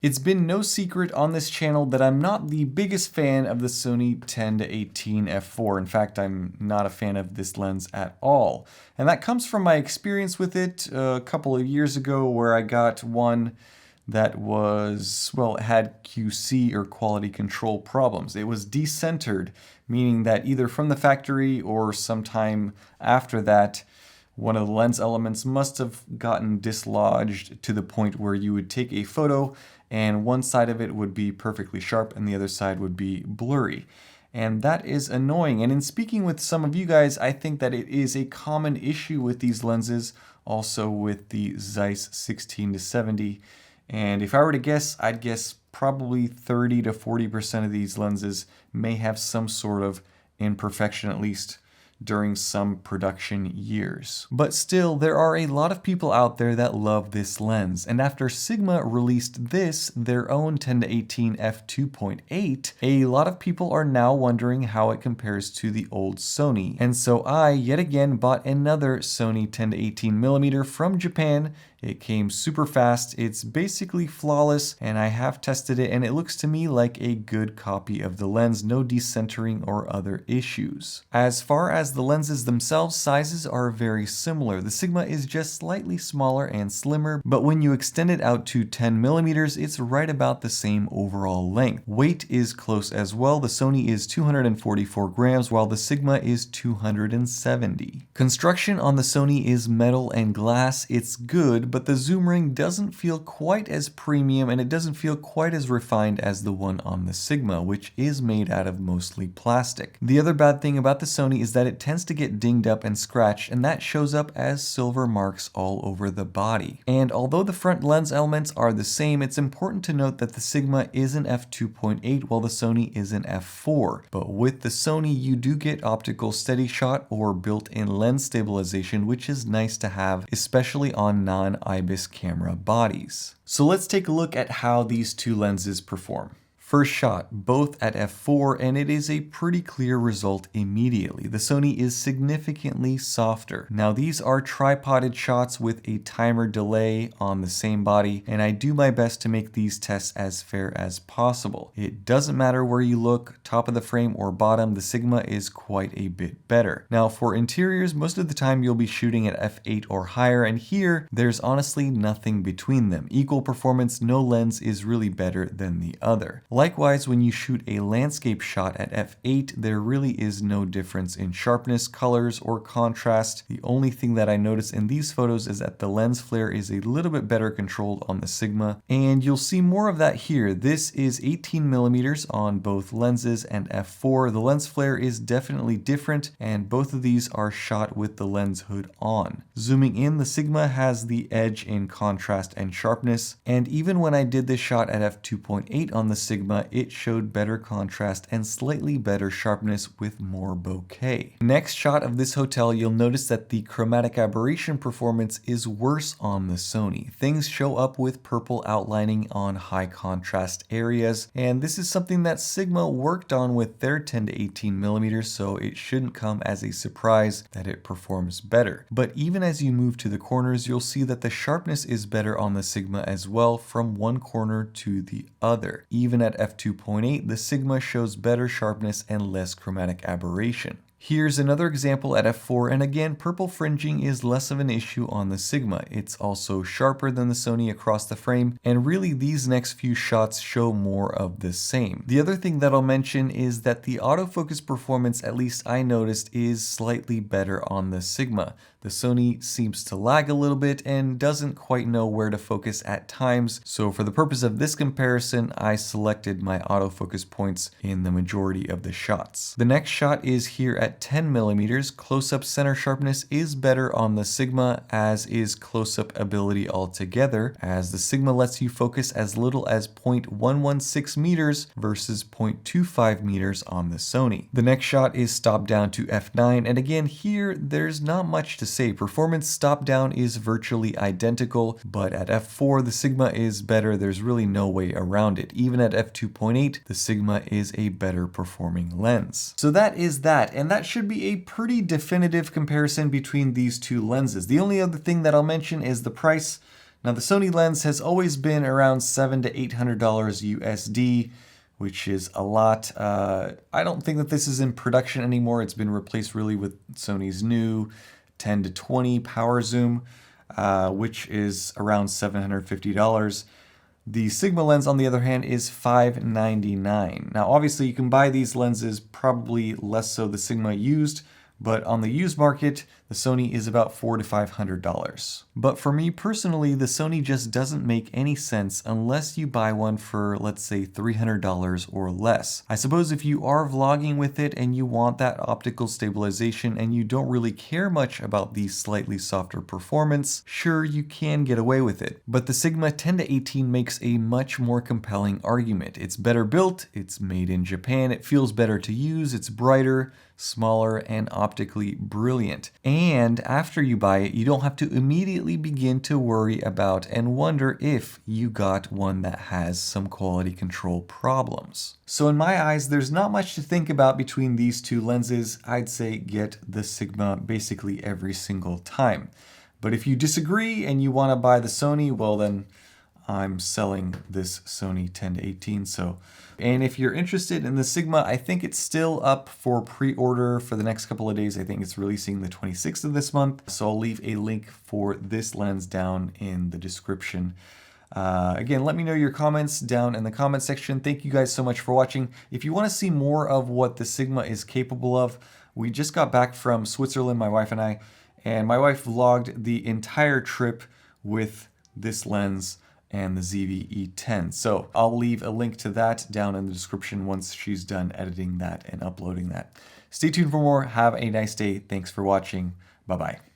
It's been no secret on this channel that I'm not the biggest fan of the Sony 10-18 f4. In fact, I'm not a fan of this lens at all. And that comes from my experience with it a couple of years ago where I got one that was, well, it had QC or quality control problems. It was decentered, meaning that either from the factory or sometime after that, one of the lens elements must have gotten dislodged to the point where you would take a photo and one side of it would be perfectly sharp and the other side would be blurry. And that is annoying. And in speaking with some of you guys, I think that it is a common issue with these lenses, also with the Zeiss 16-70. And if I were to guess, I'd guess probably 30 to 40% of these lenses may have some sort of imperfection, at least during some production years. But still, there are a lot of people out there that love this lens, and after Sigma released this, their own 10-18 f2.8, a lot of people are now wondering how it compares to the old Sony. And so I, yet again, bought another Sony 10-18mm from Japan. It came super fast, it's basically flawless, and I have tested it and it looks to me like a good copy of the lens, no decentering or other issues. As far as the lenses themselves, sizes are very similar. The Sigma is just slightly smaller and slimmer, but when you extend it out to 10mm, it's right about the same overall length. Weight is close as well. The Sony is 244 grams, while the Sigma is 270. Construction on the Sony is metal and glass. It's good, but the zoom ring doesn't feel quite as premium and it doesn't feel quite as refined as the one on the Sigma, which is made out of mostly plastic. The other bad thing about the Sony is that it tends to get dinged up and scratched, and that shows up as silver marks all over the body. And although the front lens elements are the same, it's important to note that the Sigma is an f2.8 while the Sony is an f4. But with the Sony, you do get optical steady shot or built-in lens stabilization, which is nice to have, especially on non-IBIS camera bodies. So let's take a look at how these two lenses perform. First shot, both at f4, and it is a pretty clear result immediately. The Sony is significantly softer. Now these are tripoded shots with a timer delay on the same body, and I do my best to make these tests as fair as possible. It doesn't matter where you look, top of the frame or bottom, the Sigma is quite a bit better. Now for interiors, most of the time you'll be shooting at f8 or higher, and here there's honestly nothing between them. Equal performance, no lens is really better than the other. Likewise, when you shoot a landscape shot at f8, there really is no difference in sharpness, colors, or contrast. The only thing that I notice in these photos is that the lens flare is a little bit better controlled on the Sigma, and you'll see more of that here. This is 18mm on both lenses and f4. The lens flare is definitely different, and both of these are shot with the lens hood on. Zooming in, the Sigma has the edge in contrast and sharpness, and even when I did this shot at f2.8 on the Sigma, it showed better contrast and slightly better sharpness with more bokeh. Next shot of this hotel, you'll notice that the chromatic aberration performance is worse on the Sony. Things show up with purple outlining on high contrast areas, and this is something that Sigma worked on with their 10-18mm, so it shouldn't come as a surprise that it performs better. But even as you move to the corners, you'll see that the sharpness is better on the Sigma as well from one corner to the other. Even at f2.8, the Sigma shows better sharpness and less chromatic aberration. Here's another example at f4, and again, purple fringing is less of an issue on the Sigma. It's also sharper than the Sony across the frame, and really these next few shots show more of the same. The other thing that I'll mention is that the autofocus performance, at least I noticed, is slightly better on the Sigma. The Sony seems to lag a little bit and doesn't quite know where to focus at times, so for the purpose of this comparison, I selected my autofocus points in the majority of the shots. The next shot is here at 10mm. Close-up center sharpness is better on the Sigma, as is close-up ability altogether, as the Sigma lets you focus as little as 0.116 meters versus 0.25 meters on the Sony. The next shot is stopped down to f9, and again here there's not much to say. Performance stop down is virtually identical, but at f4 the Sigma is better. There's really no way around it. Even at f2.8, the Sigma is a better performing lens. So that is that, and that should be a pretty definitive comparison between these two lenses. The only other thing that I'll mention is the price. Now the Sony lens has always been around $700 to $800 USD, which is a lot. I don't think that this is in production anymore. It's been replaced really with Sony's new 10 to 20 power zoom, which is around $750. The Sigma lens, on the other hand, is $599. Now, obviously, you can buy these lenses, probably less so the Sigma used, but on the used market, the Sony is about $400 to $500. But for me personally, the Sony just doesn't make any sense unless you buy one for, let's say, $300 or less. I suppose if you are vlogging with it and you want that optical stabilization and you don't really care much about the slightly softer performance, sure, you can get away with it. But the Sigma 10 to 18 makes a much more compelling argument. It's better built, it's made in Japan, it feels better to use, it's brighter, smaller, and optically brilliant. And after you buy it, you don't have to immediately begin to worry about and wonder if you got one that has some quality control problems. So in my eyes, there's not much to think about between these two lenses. I'd say get the Sigma basically every single time. But if you disagree and you want to buy the Sony, well then I'm selling this Sony 10 to 18. And if you're interested in the Sigma, I think it's still up for pre-order for the next couple of days. I think it's releasing the 26th of this month. So I'll leave a link for this lens down in the description. Again, let me know your comments down in the comment section. Thank you guys so much for watching. If you want to see more of what the Sigma is capable of, we just got back from Switzerland, my wife and I, and my wife vlogged the entire trip with this lens and the ZV-E10. So I'll leave a link to that down in the description once she's done editing that and uploading that. Stay tuned for more. Have a nice day. Thanks for watching. Bye-bye.